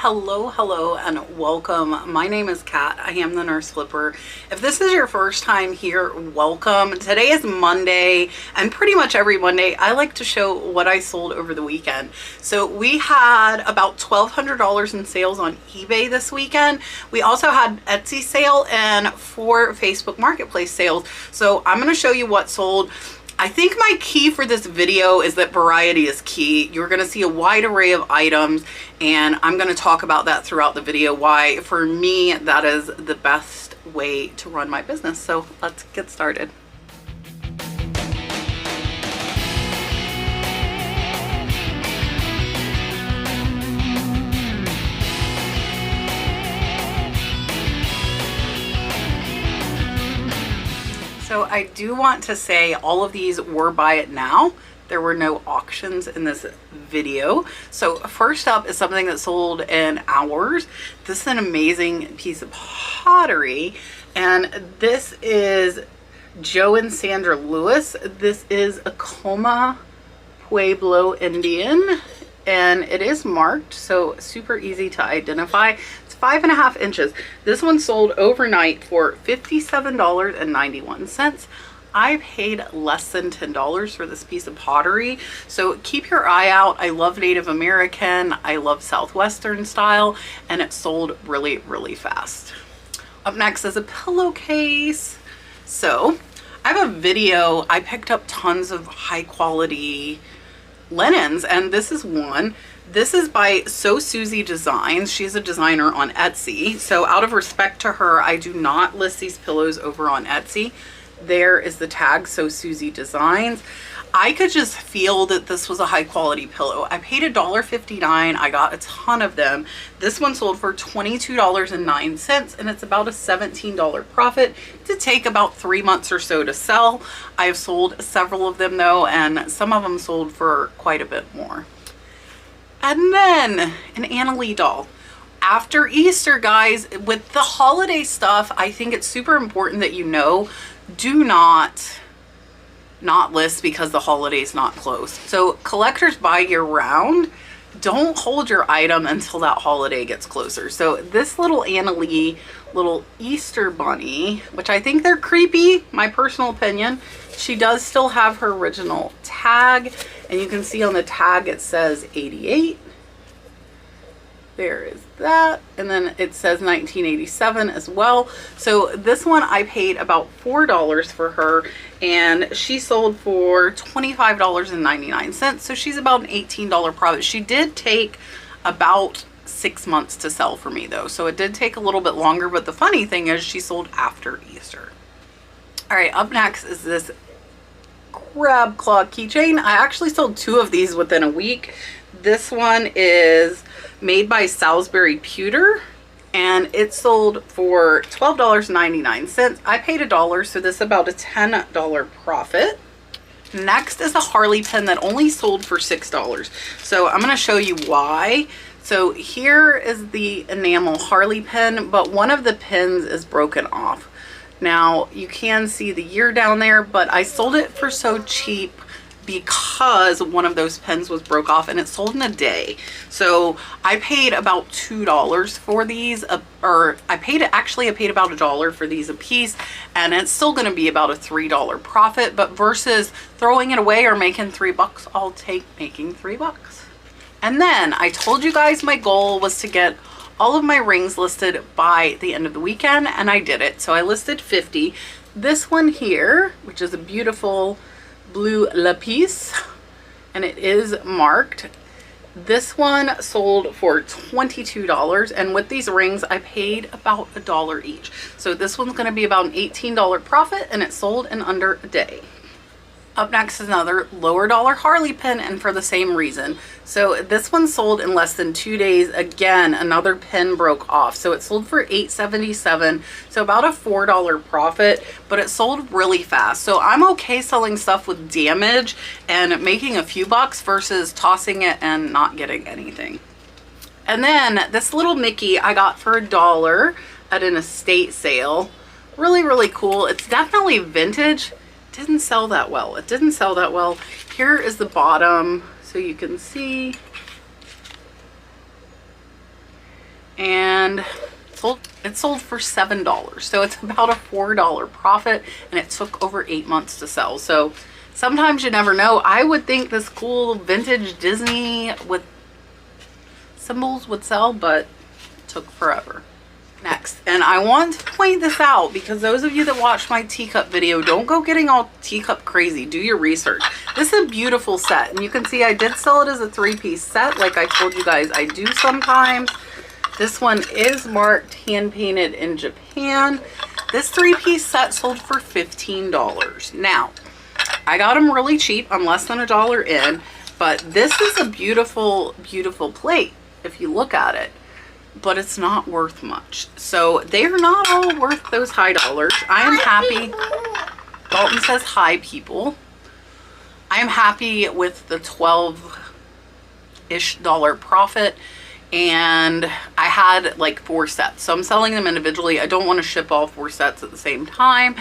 Hello, and welcome. My name is Kat. I am the Nurse Flipper. If this is your first time here, welcome. Today is Monday, and pretty much every Monday, I like to show what I sold over the weekend. So we had about $1,200 in sales on eBay this weekend. We also had Etsy sale and 4 Facebook Marketplace sales. So I'm going to show you what sold. I think my key for this video is that variety is key. You're going to see a wide array of items, and I'm going to talk about that throughout the video, why for me that is the best way to run my business. So let's get started. So I do want to say all of these were buy it now. There were no auctions in this video. So first up is something that sold in hours. This is an amazing piece of pottery, and this is Joe and Sandra Lewis. This is a Acoma Pueblo Indian, and it is marked, so super easy to identify. 5.5 inches. This one sold overnight for $57.91. I paid less than $10 for this piece of pottery, so keep your eye out. I love Native American, I love Southwestern style, and it sold really fast. Up next is a pillowcase. So I have a video. I picked up tons of high quality linens, and this is one. This is by So Susie Designs. She's a designer on Etsy. So out of respect to her, I do not list these pillows over on Etsy. There is the tag, So Susie Designs. I could just feel that this was a high quality pillow. I paid $1.59. I got a ton of them. This one sold for $22.09, and it's about a $17 profit to take about 3 months or so to sell. I've sold several of them though, and some of them sold for quite a bit more. And then an Anna Lee doll. After Easter, guys, with the holiday stuff, I think it's super important that you know, do not list because the holiday's not close. So collectors buy year round. Don't hold your item until that holiday gets closer. So this little Anna Lee little Easter bunny, which I think they're creepy, my personal opinion. She does still have her original tag, and you can see on the tag it says 88. There is that, and then it says 1987 as well. So this one I paid about $4 for her, and she sold for $25.99. So she's about an $18 profit. She did take about 6 months to sell for me though, so it did take a little bit longer, but the funny thing is she sold after Easter. All right, up next is this crab claw keychain. I actually sold 2 of these within a week. This one is made by Salisbury Pewter, and it sold for $12.99. I paid $1, so this is about a $10 profit. Next is a Harley pen that only sold for $6. So I'm going to show you why. So here is the enamel Harley pen, but one of the pins is broken off. Now you can see the year down there, but I sold it for so cheap because one of those pens was broke off, and it sold in a day. So I paid about $2 for these, or I paid about $1 for these a piece, and it's still going to be about a $3 profit. But versus throwing it away or making $3, I'll take making $3. And then I told you guys my goal was to get all of my rings listed by the end of the weekend, and I did it. So I listed 50. This one here, which is a beautiful blue lapis, and it is marked. This one sold for $22, and with these rings I paid about $1 each. So this one's going to be about an $18 profit, and it sold in under a day. Up next is another lower dollar Harley pin, and for the same reason. So this one sold in less than 2 days. Again, another pin broke off, so it sold for $8.77, so about a $4 profit, but it sold really fast. So I'm okay selling stuff with damage and making a few bucks versus tossing it and not getting anything. And then this little Mickey I got for $1 at an estate sale. Really cool. It's definitely vintage. Didn't sell that well. It didn't sell that well. Here is the bottom, so you can see and it sold for $7. So it's about a $4 profit, and it took over 8 months to sell. So sometimes you never know. I would think this cool vintage Disney with symbols would sell, but it took forever. Next, and I want to point this out because those of you that watched my teacup video, don't go getting all teacup crazy. Do your research. This is a beautiful set, and you can see I did sell it as a 3-piece set like I told you guys I do sometimes. This one is marked hand painted in Japan. This 3-piece set sold for $15. Now, I got them really cheap. I'm less than $1 in, but this is a beautiful, beautiful plate if you look at it. But it's not worth much. So they're not all worth those high dollars. I am happy. Dalton says hi, people. I am happy with the $12-ish profit. And I had like 4 sets. So I'm selling them individually. I don't want to ship all 4 sets at the same time.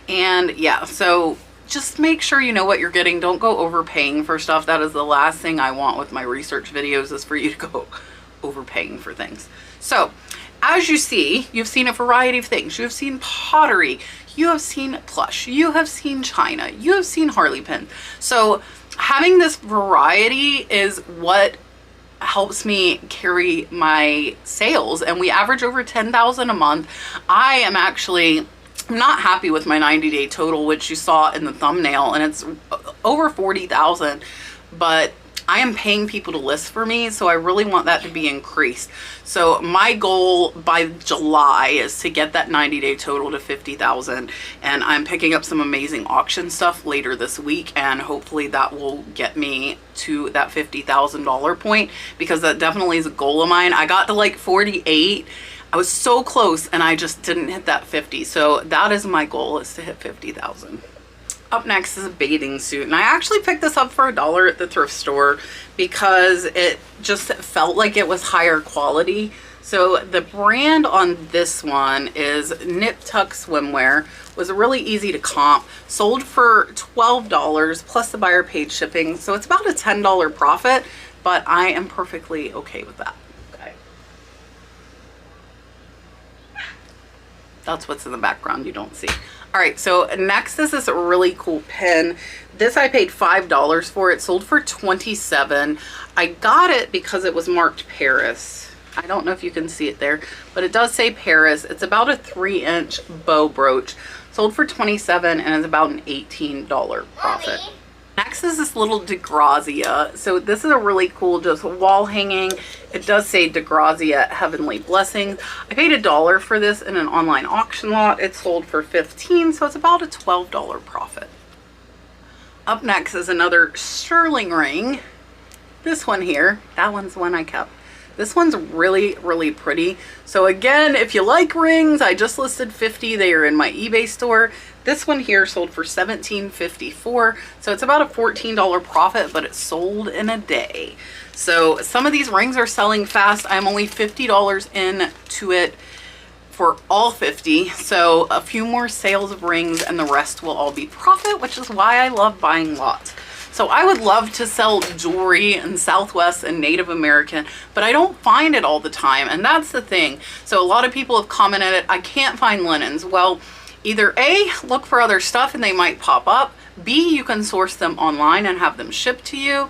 And yeah, so just make sure you know what you're getting. Don't go overpaying for stuff. That is the last thing I want with my research videos, is for you to go overpaying for things. So as you see, you've seen a variety of things. You have seen pottery, you have seen plush, you have seen china, you have seen Harley pin. So having this variety is what helps me carry my sales, and we average over 10,000 a month. I am actually not happy with my 90-day total, which you saw in the thumbnail, and it's over 40,000, but I am paying people to list for me, so I really want that to be increased. So my goal by July is to get that 90-day total to 50,000, and I'm picking up some amazing auction stuff later this week, and hopefully that will get me to that $50,000 point, because that definitely is a goal of mine. I got to like 48. I was so close, and I just didn't hit that 50. So that is my goal, is to hit 50,000. Up next is a bathing suit, and I actually picked this up for $1 at the thrift store because it just felt like it was higher quality. So the brand on this one is Nip Tuck Swimwear. Was really easy to comp. Sold for $12 plus the buyer paid shipping, so it's about a $10 profit, but I am perfectly okay with that. Okay. That's what's in the background you don't see. All right, so next is this really cool pin. This I paid $5 for. It sold for $27. I got it because it was marked Paris. I don't know if you can see it there, but it does say Paris. It's about a 3-inch bow brooch. Sold for $27, and it's about an $18 profit. Next is this little DeGrazia. So this is a really cool just wall hanging. It does say DeGrazia Heavenly Blessings. I paid $1 for this in an online auction lot. It sold for $15, so it's about a $12 profit. Up next is another sterling ring. This one here, that one's the one I kept. This one's really, really pretty. So again, if you like rings, I just listed 50. They are in my eBay store. This one here sold for $17.54. So it's about a $14 profit, but it sold in a day. So some of these rings are selling fast. I'm only $50 into it for all 50. So a few more sales of rings and the rest will all be profit, which is why I love buying lots. So I would love to sell jewelry in Southwest and Native American, but I don't find it all the time. And that's the thing. So a lot of people have commented it, I can't find linens. Well, either A, look for other stuff and they might pop up. B, you can source them online and have them shipped to you.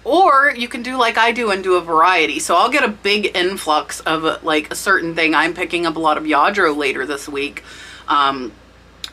Or you can do like I do and do a variety. So I'll get a big influx of like a certain thing. I'm picking up a lot of Yadro later this week. And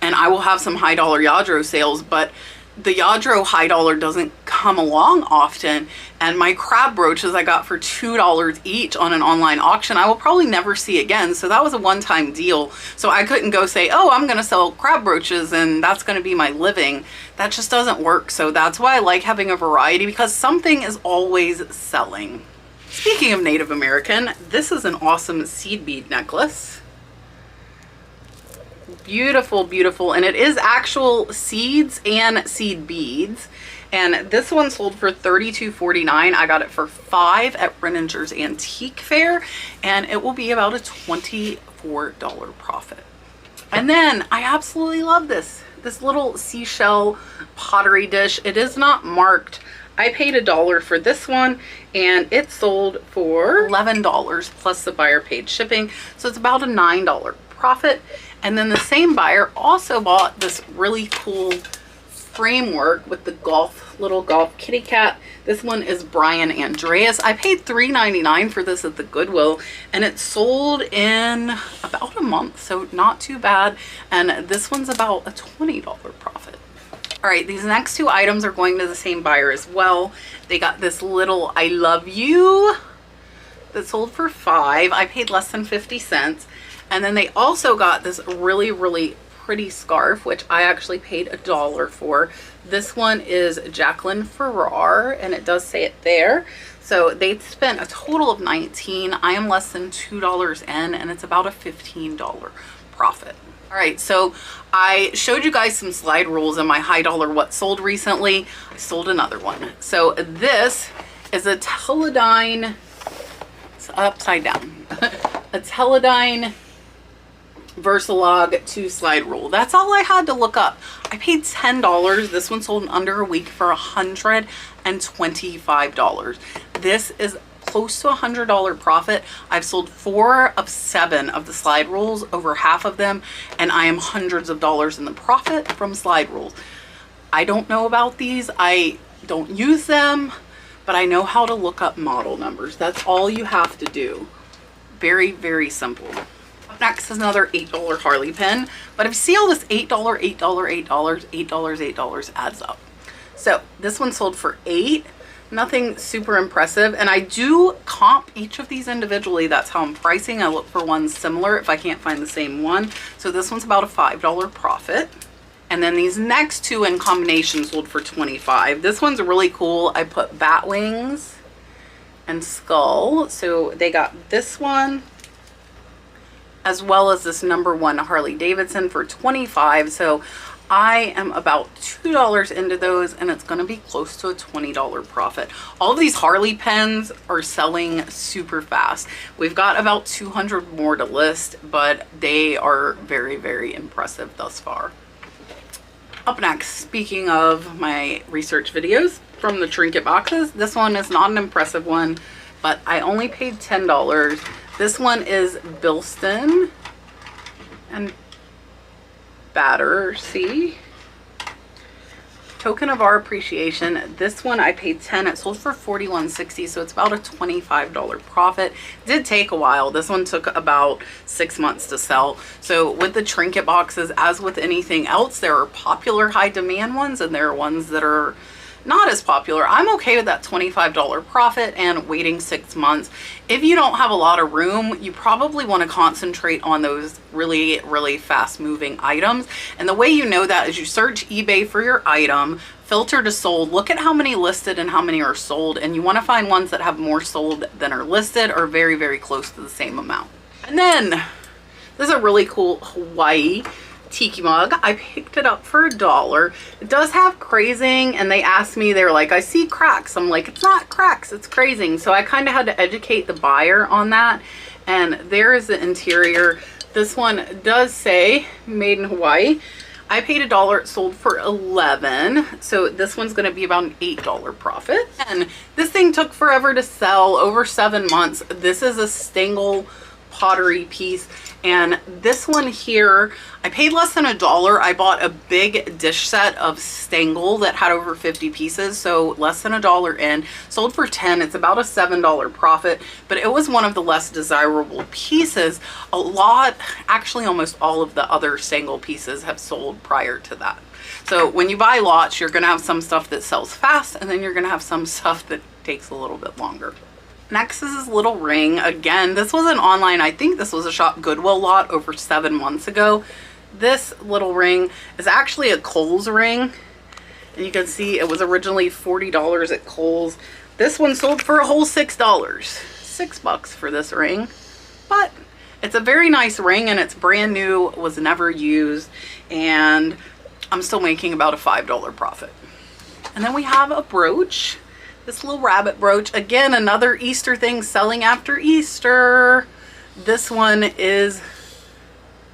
I will have some high dollar Yadro sales, but the Yadro high dollar doesn't come along often. And my crab brooches I got for $2 each on an online auction, I will probably never see again. So that was a one-time deal. So I couldn't go say, oh, I'm going to sell crab brooches and that's going to be my living. That just doesn't work. So that's why I like having a variety, because something is always selling. Speaking of Native American, this is an awesome seed bead necklace. Beautiful, beautiful, and it is actual seeds and seed beads. And this one sold for $32.49. I got it for $5 at Renninger's Antique Fair, and it will be about a $24 profit. And then I absolutely love this little seashell pottery dish. It is not marked I paid $1 for this one, and it sold for $11 plus the buyer paid shipping. So it's about a $9 profit. And then the same buyer also bought this really cool framework with the little golf kitty cat. This one is Brian Andreas. I paid $3.99 for this at the Goodwill, and it sold in about a month, so not too bad. And this one's about a $20 profit. All right, these next two items are going to the same buyer as well. They got this little I love you that sold for $5. I paid less than 50 cents. And then they also got this really, really pretty scarf, which I actually paid $1 for. This one is Jacqueline Farrar, and it does say it there. So they spent a total of $19. I am less than $2 in, and it's about a $15 profit. All right, so I showed you guys some slide rules in my high dollar what sold recently. I sold another one. So this is a Teledyne, it's upside down, a Teledyne Versalog 2 slide rule. That's all I had to look up. I paid $10. This one sold in under a week for $125. This is close to $100 profit. I've sold 4 of 7 of the slide rules, over half of them, and I am hundreds of dollars in the profit from slide rules. I don't know about these. I don't use them, but I know how to look up model numbers. That's all you have to do. Very, very simple. Up next is another $8 Harley pen, but if you see all this $8, $8, $8, $8, $8 adds up. So this one sold for $8. Nothing super impressive, and I do comp each of these individually. That's how I'm pricing. I look for ones similar if I can't find the same one. So this one's about a $5 profit. And then these next two in combination sold for $25. This one's really cool. I put bat wings and skull. So they got this one as well as this #1 Harley Davidson for $25. So I am about $2 into those, and it's going to be close to a $20 profit. All of these Harley pens are selling super fast. We've got about 200 more to list, but they are very, very impressive thus far. Up next, speaking of my research videos from the trinket boxes, this one is not an impressive one, but I only paid $10. This one is Bilston and Battersea. Token of our appreciation. This one I paid $10. It sold for $41.60, so it's about a $25 profit. It did take a while. This one took about 6 months to sell. So with the trinket boxes, as with anything else, there are popular high demand ones, and there are ones that are not as popular. I'm okay with that $25 profit and waiting 6 months. If you don't have a lot of room, you probably want to concentrate on those really, really fast moving items. And the way you know that is you search eBay for your item, filter to sold, look at how many listed and how many are sold, and you want to find ones that have more sold than are listed or very, very close to the same amount. And then this is a really cool Hawaii tiki mug. I picked it up for $1. It does have crazing, and they asked me, they're like, I see cracks. I'm like, it's not cracks, it's crazing. So I kind of had to educate the buyer on that. And there is the interior. This one does say made in Hawaii. I paid $1. It sold for $11. So this one's going to be about an $8 profit. And this thing took forever to sell, over 7 months. This is a Stengel pottery piece, and this one here I paid less than $1. I bought a big dish set of Stengel that had over 50 pieces, so less than $1 in. Sold for $10. It's about a $7 profit, but it was one of the less desirable pieces. A lot, actually almost all of the other Stengel pieces have sold prior to that. So when you buy lots, you're gonna have some stuff that sells fast, and then you're gonna have some stuff that takes a little bit longer. Next is this little ring. Again, this was an online, I think this was a Shop Goodwill lot over 7 months ago. This little ring is actually a Kohl's ring. And you can see it was originally $40 at Kohl's. This one sold for a whole $6. $6 for this ring. But it's a very nice ring, and it's brand new, was never used, and I'm still making about a $5 profit. And then we have a brooch. This little rabbit brooch, again, another Easter thing selling after Easter. This one is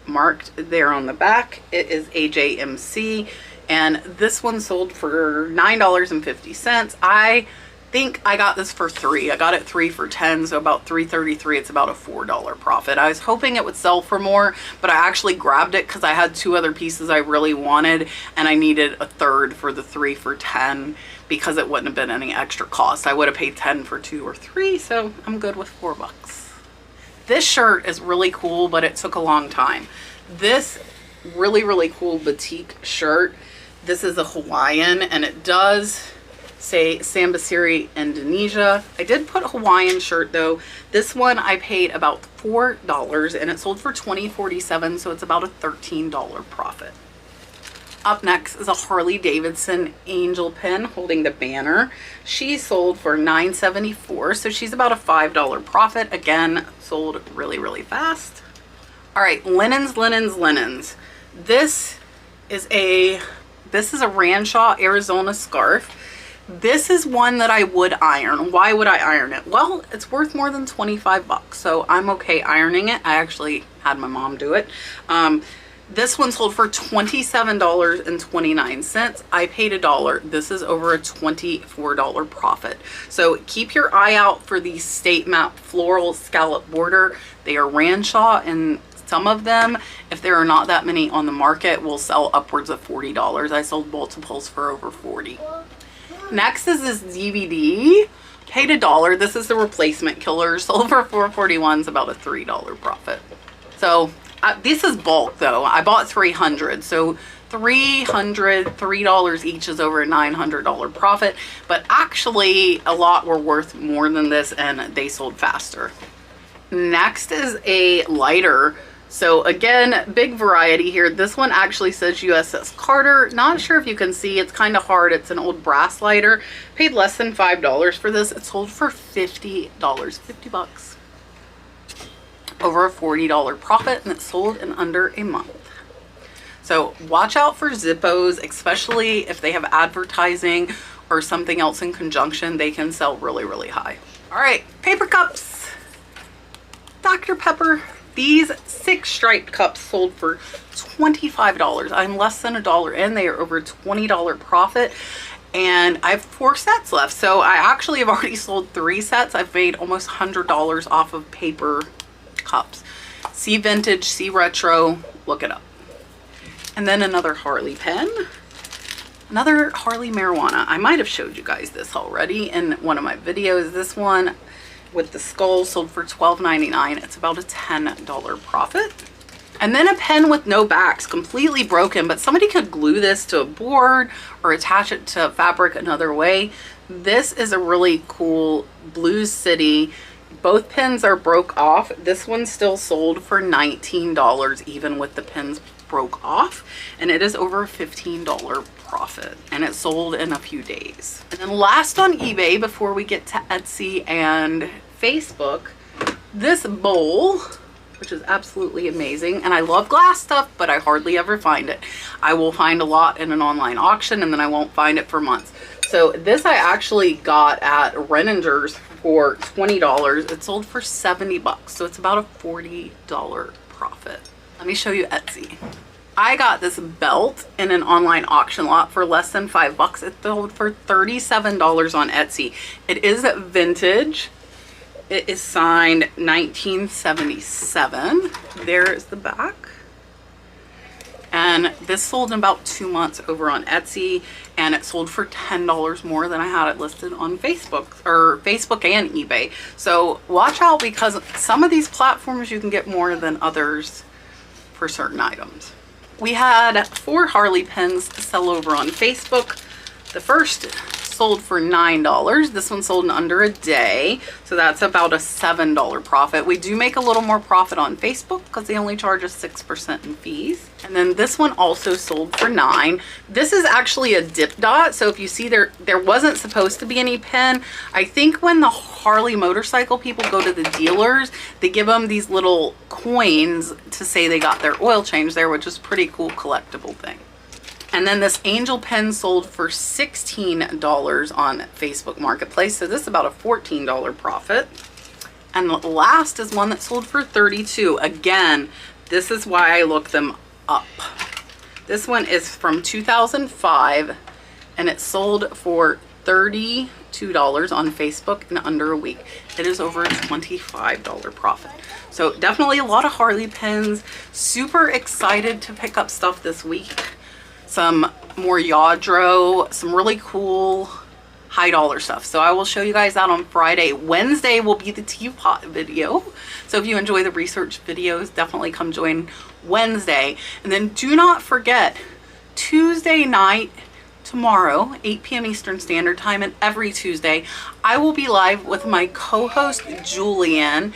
marked there on the back. It is AJMC. and this one sold for $9.50. I think I got this for $3. I got it 3 for $10, so about $3.33. It's about a $4 profit. I was hoping it would sell for more, but I actually grabbed it because I had 2 other pieces I really wanted, and I needed a third for the 3 for $10 because it wouldn't have been any extra cost. I would have paid 10 for 2 or 3, so I'm good with $4. This shirt is really cool, but it took a long time. This really cool boutique shirt. This is a Hawaiian, and it does say Sambasiri, Indonesia. I did put Hawaiian shirt though. This one I paid about $4 and it sold for $20.47, so it's about a $13 profit. Up next is a Harley Davidson angel pin holding the banner. She sold for $9.74, so she's about a $5 profit. Again, sold really fast. All right, linens. This is a Ranshaw, Arizona scarf. This is one that I would iron. Why would I iron it? Well, it's worth more than 25 bucks, so I'm okay ironing it. I actually had my mom do it. This one sold for $27.29. I paid $1. This is over a $24 profit. So keep your eye out for the State Map floral scallop border. They are Ranshaw, and some of them, if there are not that many on the market, will sell upwards of $40. I sold multiples for over $40. Next is this DVD. Paid $1. This is the replacement killer. Sold for $4.41. It's about a $3 profit. So this is bulk though. I bought 300. So $3 each is over a $900 profit. But actually a lot were worth more than this, and they sold faster. Next is a lighter. So again, big variety here. This one actually says USS Carter. Not sure if you can see, it's kind of hard. It's an old brass lighter. Paid less than $5 for this. It sold for $50, 50 bucks. Over a $40 profit, and it sold in under a month. So watch out for Zippos, especially if they have advertising or something else in conjunction. They can sell really high. All right, paper cups. Dr. Pepper. These 6 striped cups sold for $25. I'm less than $1 in. They are over a $20 profit, and I have 4 sets left. So I actually have already sold 3 sets. I've made almost $100 off of paper cups. See vintage, see retro, look it up. And then another Harley pen. Another Harley marijuana. I might have showed you guys this already in one of my videos. This one with the skull sold for $12.99. It's about a $10 profit. And then a pen with no backs, completely broken, but somebody could glue this to a board or attach it to fabric another way. This is a really cool Blues City. Both pins are broke off. This one still sold for $19 even with the pins broke off, and it is over a $15 profit, and it sold in a few days. And then last on eBay before we get to Etsy and Facebook, this bowl, which is absolutely amazing. And I love glass stuff, but I hardly ever find it. I will find a lot in an online auction, and then I won't find it for months. So this I actually got at Renninger's for $20. It sold for 70 bucks, so it's about a $40 profit. Let me show you Etsy. I got this belt in an online auction lot for less than 5 bucks. It sold for $37 on Etsy. It is vintage. It is signed 1977. There is the back. And this sold in about 2 months over on Etsy, and it sold for $10 more than I had it listed on Facebook, or Facebook and eBay. So watch out, because some of these platforms you can get more than others for certain items. We had 4 Harley pens sell over on Facebook. The first sold for $9. This one sold in under a day, so that's about a $7 profit. We do make a little more profit on Facebook because they only charge us 6% in fees. And then this one also sold for $9. This is actually a dip dot, so if you see there wasn't supposed to be any pin. I think when the Harley motorcycle people go to the dealers, they give them these little coins to say they got their oil change there, which is a pretty cool collectible thing. And then this angel pen sold for $16 on Facebook Marketplace. So this is about a $14 profit. And the last is one that sold for $32. Again, this is why I look them up. This one is from 2005 and it sold for $32 on Facebook in under a week. It is over a $25 profit. So definitely a lot of Harley pins. Super excited to pick up stuff this week. Some more Yadro, some really cool high dollar stuff. So I will show you guys that on Friday. Wednesday will be the teapot video. So if you enjoy the research videos, definitely come join Wednesday. And then do not forget, Tuesday night, tomorrow, 8 p.m. Eastern Standard Time, and every Tuesday, I will be live with my co-host, Julian.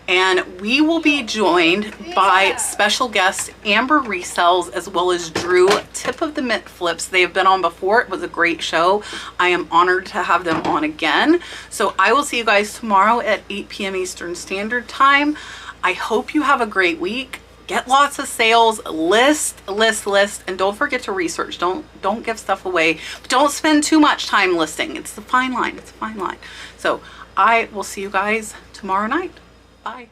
And we will be joined by special guest Amber Resells, as well as Drew, Tip of the Mint Flips. They have been on before. It was a great show. I am honored to have them on again. So I will see you guys tomorrow at 8 p.m. Eastern Standard Time. I hope you have a great week. Get lots of sales, list, and don't forget to research. Don't give stuff away. But don't spend too much time listing. It's the fine line. It's a fine line. So I will see you guys tomorrow night. Bye.